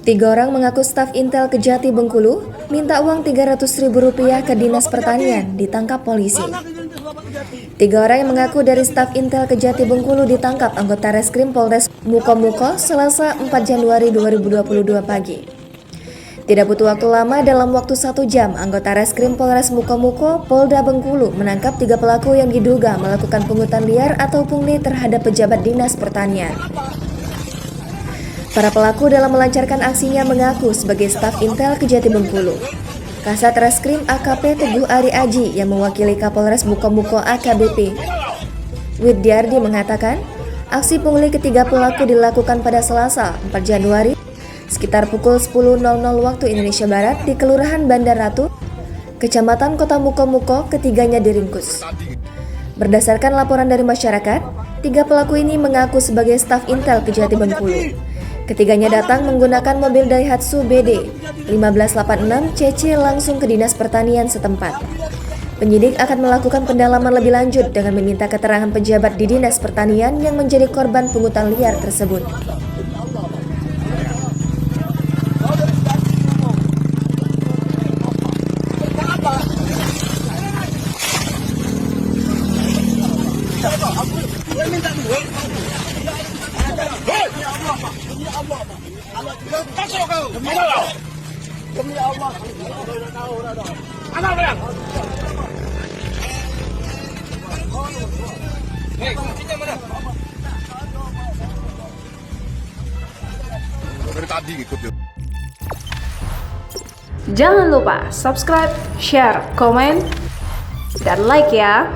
Tiga orang mengaku staf Intel Kejati Bengkulu minta uang Rp300.000 ke Dinas Pertanian ditangkap polisi. Tiga orang yang mengaku dari staf Intel Kejati Bengkulu ditangkap anggota Reskrim Polres Mukomuko Selasa 4 Januari 2022 pagi. Tidak butuh waktu lama, dalam waktu 1 jam, anggota Reskrim Polres Mukomuko Polda Bengkulu menangkap 3 pelaku yang diduga melakukan pungutan liar atau pungli terhadap pejabat Dinas Pertanian. Para pelaku dalam melancarkan aksinya mengaku sebagai staf Intel Kejati Bengkulu. Kasat Reskrim AKP Teguh Ari Aji yang mewakili Kapolres Mukomuko AKBP Widyardi mengatakan, aksi pungli ketiga pelaku dilakukan pada Selasa 4 Januari sekitar pukul 10.00 waktu Indonesia Barat di Kelurahan Bandar Ratu, Kecamatan Kota Mukomuko. Ketiganya diringkus. Berdasarkan laporan dari masyarakat, 3 pelaku ini mengaku sebagai staf Intel Kejati Bengkulu. Ketiganya datang menggunakan mobil Daihatsu BD 1586 CC langsung ke Dinas Pertanian setempat. Penyidik akan melakukan pendalaman lebih lanjut dengan meminta keterangan pejabat di Dinas Pertanian yang menjadi korban pungutan liar tersebut. Demi Allah. Anak bang. Hei, kuncinya mana? Dari tadi ikut ya. Jangan lupa subscribe, share, komen, dan like ya.